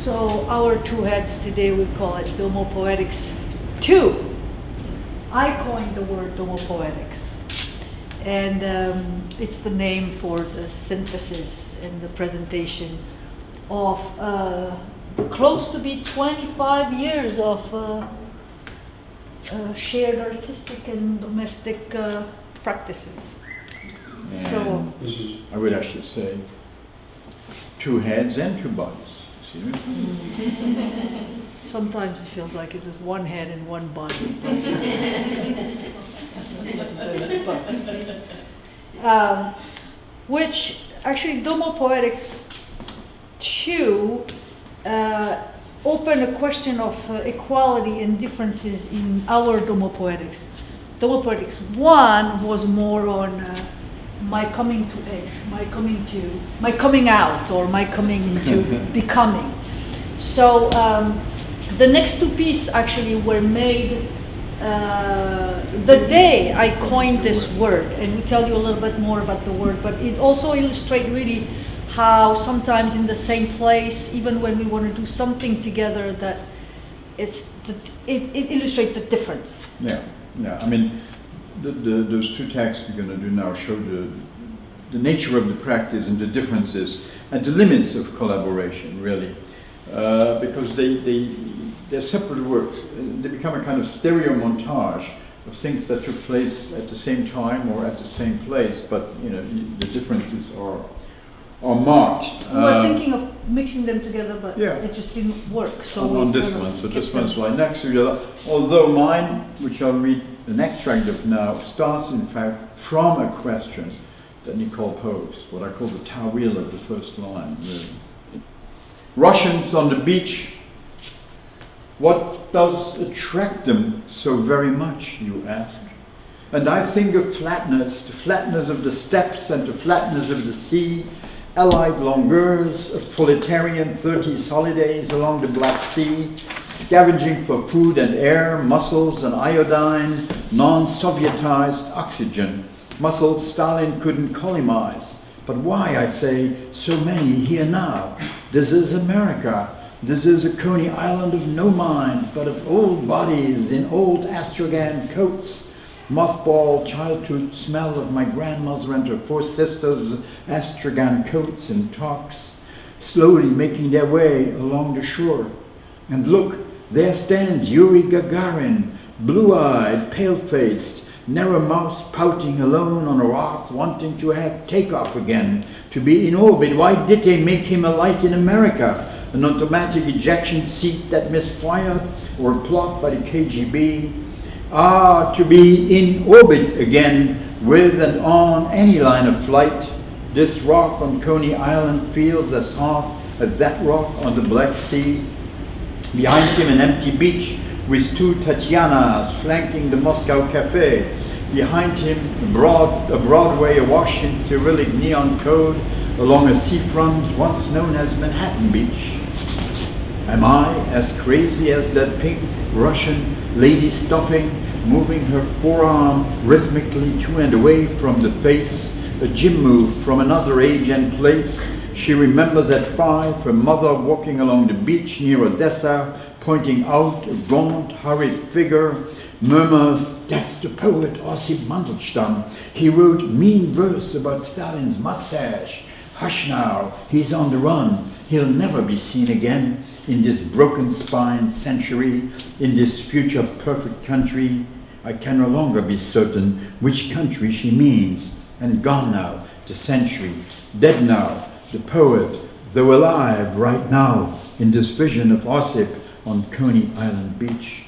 So our two heads today, we call it Domopoetics II. I coined the word Domopoetics. And it's the name for the synthesis and the presentation of close to be 25 years of shared artistic and domestic practices. And so I would actually say two heads and two bodies. See what I mean? Sometimes it feels like it's one head and one body. Which actually Domopoetics II opened a question of equality and differences in our Domopoetics. Domopoetics I was more on my coming to age, my coming out, or my coming into becoming. So the next two pieces actually were made the day I coined this word, and we tell you a little bit more about the word, but it also illustrates really how sometimes in the same place, even when we want to do something together, that it illustrates the difference. Yeah. I mean, those two texts we're going to do now show the nature of the practice and the differences and the limits of collaboration, really, because they're separate works. They become a kind of stereo montage of things that took place at the same time or at the same place, but the differences are marked. We were thinking of mixing them together, but yeah. It just didn't work. So on this one, so this one's right next to the other. Although mine, which I'll read an extract of now, starts in fact from a question that Nicole posed, what I call the tawil of the first line. Really. Russians on the beach, what does attract them so very much, you ask? And I think of flatness, the flatness of the steppes and the flatness of the sea, allied longueurs of proletarian 30s holidays along the Black Sea, scavenging for food and air, muscles and iodine, non-Sovietized oxygen, muscles Stalin couldn't colonize. But why, I say, so many here now? This is America. This is a Coney Island of no mind, but of old bodies in old astragan coats, mothball childhood smell of my grandmother and her four sisters' astragan coats and toques, slowly making their way along the shore. And look, there stands Yuri Gagarin, blue-eyed, pale-faced, narrow-mouthed, pouting alone on a rock, wanting to have takeoff again, to be in orbit. Why did they make him a light in America? An automatic ejection seat that misfired or plot by the KGB? To be in orbit again with and on any line of flight. This rock on Coney Island feels as hard as that rock on the Black Sea. Behind him an empty beach with two Tatyanas flanking the Moscow cafe. Behind him a Broadway awash in Cyrillic neon code along a seafront once known as Manhattan Beach. Am I as crazy as that pink Russian lady stopping, moving her forearm rhythmically to and away from the face, a gym move from another age and place? She remembers at 5 her mother walking along the beach near Odessa, pointing out a gaunt, hurried figure, murmurs, "That's the poet Osip Mandelstam. He wrote mean verse about Stalin's mustache. Hush now, he's on the run. He'll never be seen again in this broken spine century, in this future perfect country. I can no longer be certain which country she means. And gone now, the century, dead now, the poet, though alive right now in this vision of Osip on Coney Island Beach."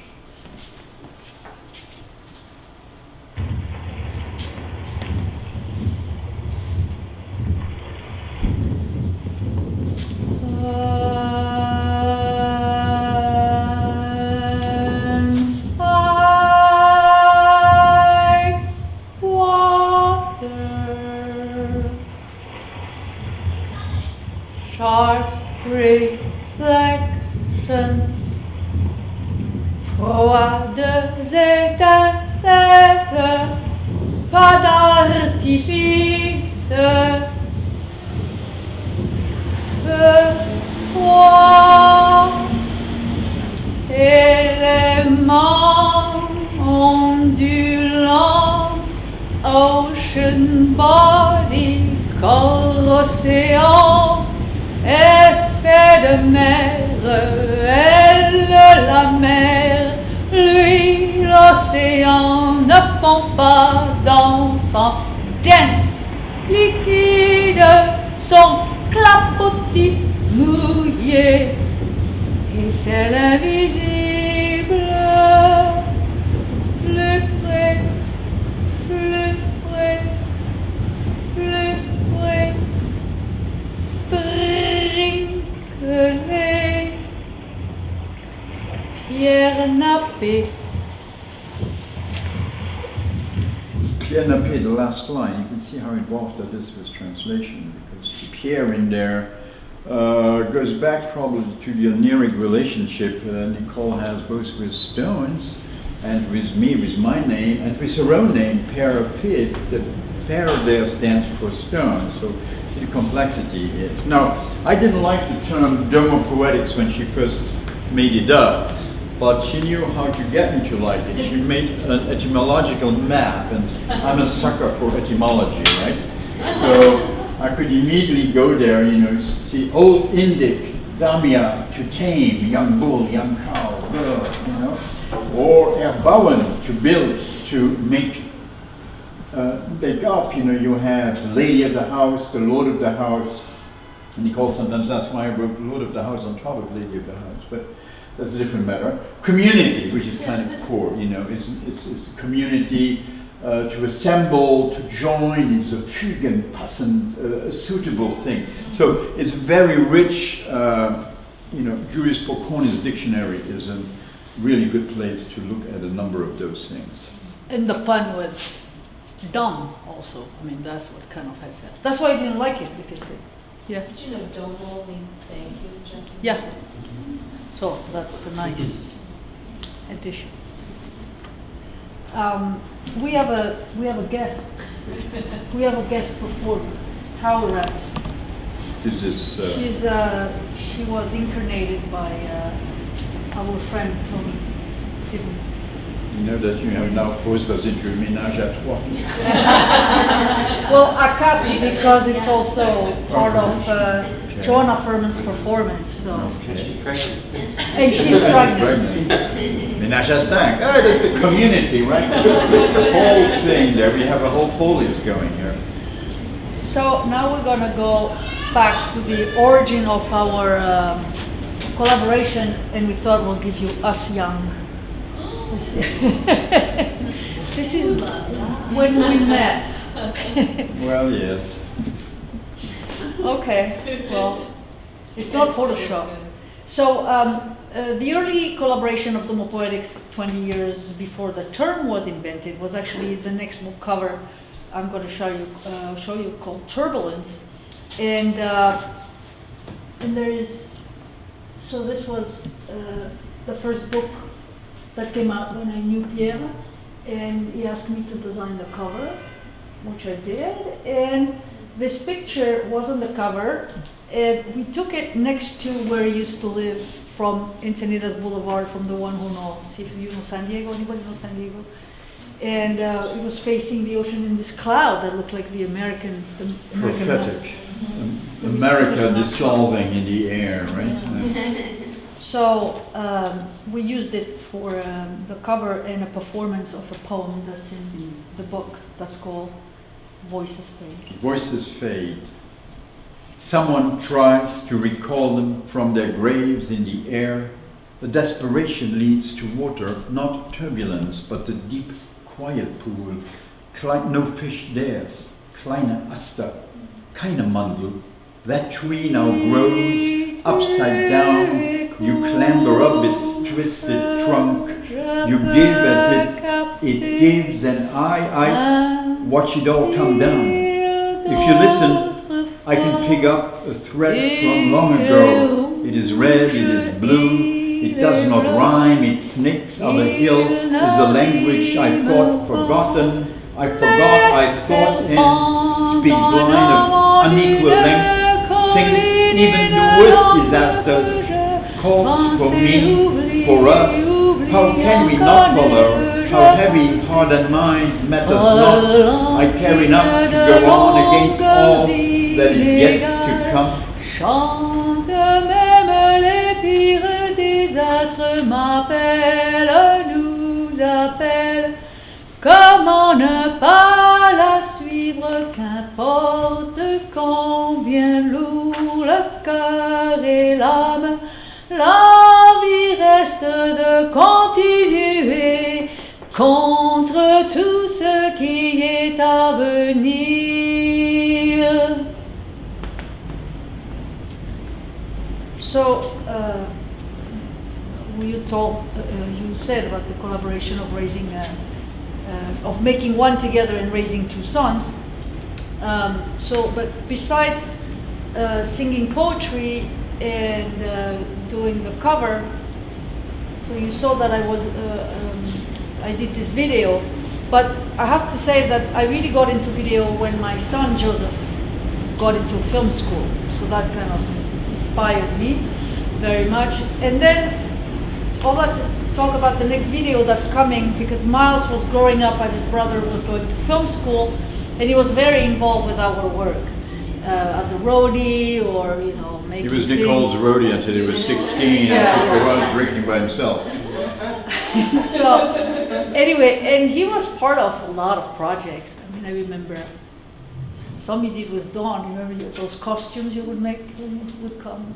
Sharp reflections, forward des étincelles, pas d'artifice, feu, froid. human body, corps océan, est fait de mer, elle la mer, lui l'océan, ne font pas d'enfants. Dense, liquide, son clapotis mouillé, et c'est l'invisible, plus près, plus près, plus près, sprinklé, pierre nappée. Pierre Nappé, the last line, you can see how involved that is with translation, because the Pierre in there goes back probably to the oniric relationship Nicole has both with stones and with me, with my name, and with her own name, Peyrafitte. The Peyre there stands for stone, so the complexity is. Now, I didn't like the term domopoetics when she first made it up, but she knew how to get me to like it. She made an etymological map, and I'm a sucker for etymology, right? So I could immediately go there, you know, see Old Indic, damia, to tame, young bull, young cow, you know, or erbouwen, to build, to make up, you know, you have the lady of the house, the lord of the house. And Nicole sometimes asks why I wrote lord of the house on top of lady of the house, but that's a different matter. Community, which is kind of core, you know, it's community to assemble, to join, is a fugen, passend, a suitable thing. So it's very rich, you know, Julius Pocorni's dictionary is a really good place to look at a number of those things. And the pun with dumb also, I mean, that's what kind of I felt. That's why I didn't like it, because yeah. Did you know domo means thank you, gentlemen? Yeah. So that's a nice addition. We have a guest. We have a guest performer, Tower Rat. Is this? She was incarnated by our friend Tony Simmons. You know that you have now forced us into a ménage à trois. Well, I cut it because it's also part of Joanna Furman's performance. So. Okay. She's pregnant. And she's pregnant. Ménage à cinq. Ah, that's the community, right? The whole thing there. We have a whole police going here. So now we're gonna go back to the origin of our collaboration, and we thought we'll give you Us Young. This is when we met. Well, yes. Okay, well, it's not Photoshop. So the early collaboration of Domopoetics 20 years before the term was invented was actually the next book cover I'm going to show you called Turbulence. And there is, so this was the first book that came out when I knew Pierre, and he asked me to design the cover, which I did, and this picture was on the cover, and we took it next to where he used to live from Encinitas Boulevard, from the one who knows, if you know San Diego, anybody know San Diego? And it was facing the ocean in this cloud that looked like the American Prophetic. America dissolving in the air, right? So we used it for the cover and a performance of a poem that's in the book that's called Voices Fade. Voices fade. Someone tries to recall them from their graves in the air. The desperation leads to water, not turbulence, but the deep, quiet pool. No fish dares. Kleine Aster, keine Mandel. That tree now grows upside down. You clamber up its twisted trunk. You give as it gives, and I watch it all come down. If you listen, I can pick up a thread from long ago. It is red, it is blue. It does not rhyme, it snicks on the hill. Is a language I thought forgotten. I forgot, I thought in. Speaks line of unequal length. Sings even the worst disasters. Calls for me, for us, how can we not follow? How heavy, hard and mind met us not. I care enough to go on against all that is yet to come. Chante même les pires désastres m'appellent, nous appellent. Comment ne pas la suivre, qu'importe combien lourd le cœur et l'âme, l'envie reste de continuer contre tout ce qui est à venir. So, you said about the collaboration of raising, of making one together and raising two sons. But besides singing poetry and doing the cover, so you saw that I did this video, but I have to say that I really got into video when my son Joseph got into film school, so that kind of inspired me very much. And then all that to talk about the next video that's coming, because Miles was growing up as his brother was going to film school, and he was very involved with our work as a roadie, or making. He was Nicole's roadie until he was 16 and took around drinking by himself. So anyway, and he was part of a lot of projects. I mean, I remember some he did with Dawn. Remember those costumes you would make when you would come?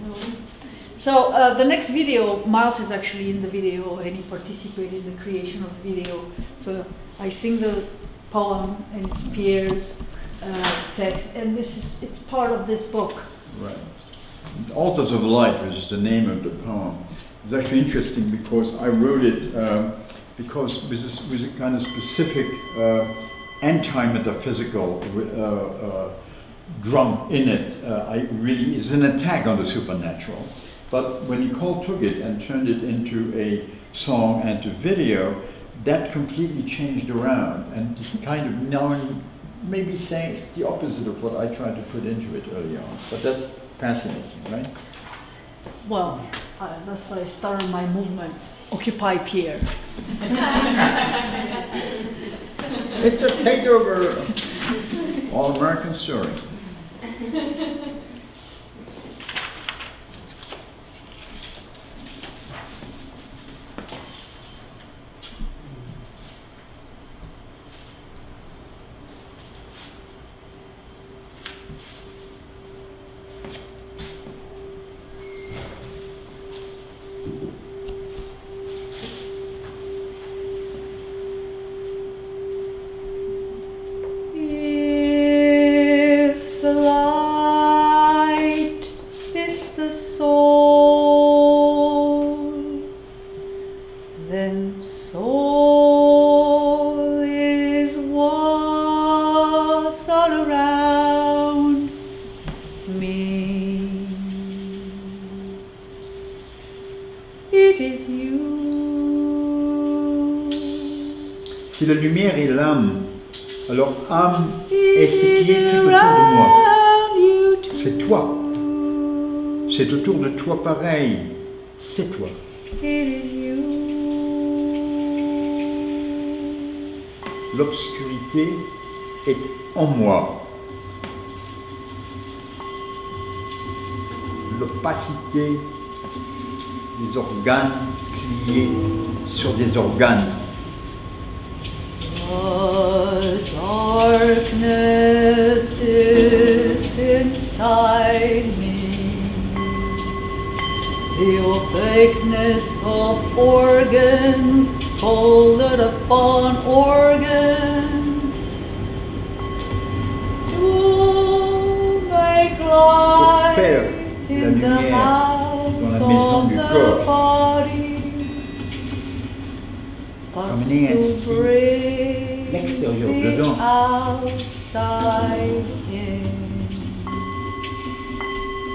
So the next video, Miles is actually in the video, and he participated in the creation of the video. So I sing the poem, and it's Pierre's text, and it's part of this book. Right. Altars of Light, which is the name of the poem. It's actually interesting because I wrote it because with a kind of specific anti-metaphysical drum in it. It's an attack on the supernatural. But when Nicole took it and turned it into a song and to video, that completely changed around and kind of now maybe saying it's the opposite of what I tried to put into it early on. But that's fascinating, right? Well, that's why I started my movement, Occupy Pierre. It's a takeover of all-American story. Si la lumière est l'âme, alors âme est ce qui est tout autour de moi. C'est toi. C'est autour de toi pareil. C'est toi. L'obscurité est en moi. L'opacité des organes pliés sur des organes. Darkness is inside me, the opaqueness of organs folded upon organs to make light in the house of the body. Ramener ainsi l'extérieur dedans. Outside in.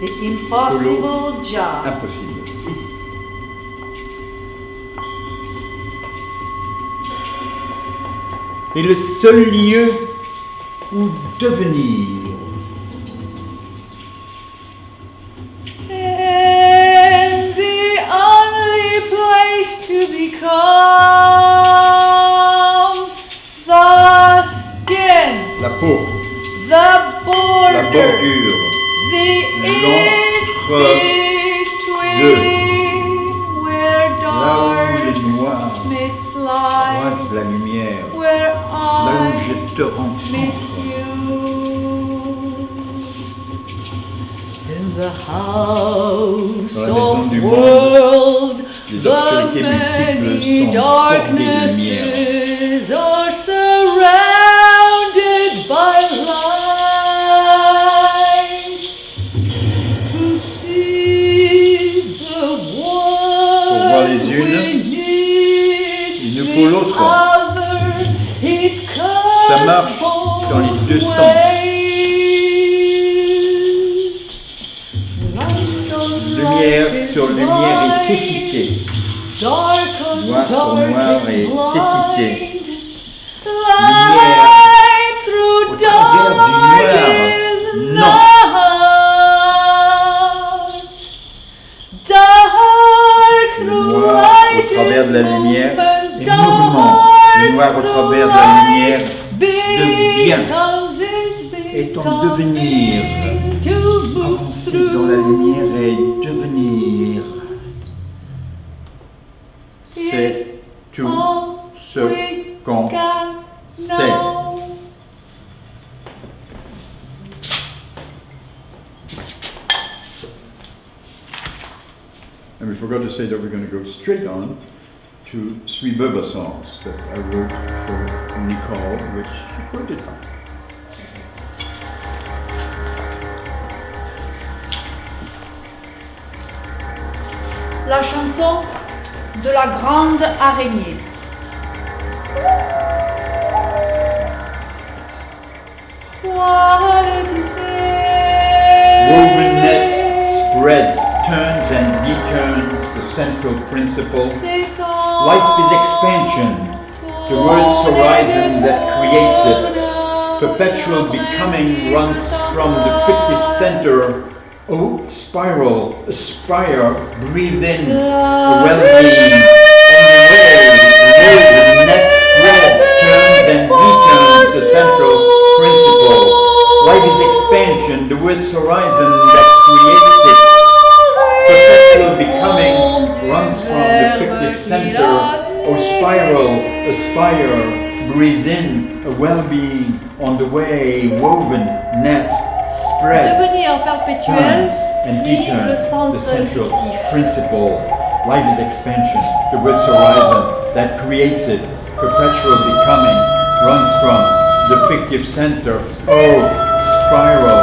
The impossible job. Impossible. Et le seul lieu où devenir. And the only place to become. where là où dark le noir meets light, croise la lumière, where là où I je te meets rencontre. you. In the house Dans la maison of du monde, world, les the obscurités many multiples sont bordées de lumière. darknesses are surrounded by light. To see the voir one les unes, we need, il nous faut l'autre. the other, it Ça marche cuts dans les deux both sens. ways. Lumière sur lumière et cécité. Noir sur noir et cécité. Lumière au travers du noir. Le noir au travers de la lumière et mouvement. Le noir au travers de la lumière devient, est en devenir. Avancer dans la lumière et devenir. C'est tout ce qu'on sait. And we forgot to say that we're going to go straight on to 3 Bubba songs that I wrote for Nicole, which she quoted on. La chanson de la grande araignée. Toile tissée. Woven net spreads, turns and returns, the central principle. Life is expansion, the world's horizon that creates it. Perpetual becoming runs from the fictive center. Oh, spiral, aspire, breathe in, a well-being, on the way, the net spreads, turns and returns, the central principle. Life is expansion, the world's horizon that creates it. Perpetual becoming runs from the fictive center. Oh, spiral, aspire, breathe in, a well-being, on the way, woven, net, spreads, Devenir perpétuel, and puis le returns, the centre central fictif. principle. Life is expansion, the world's horizon that creates it. Perpetual becoming runs from the fictive center. Oh, spiral,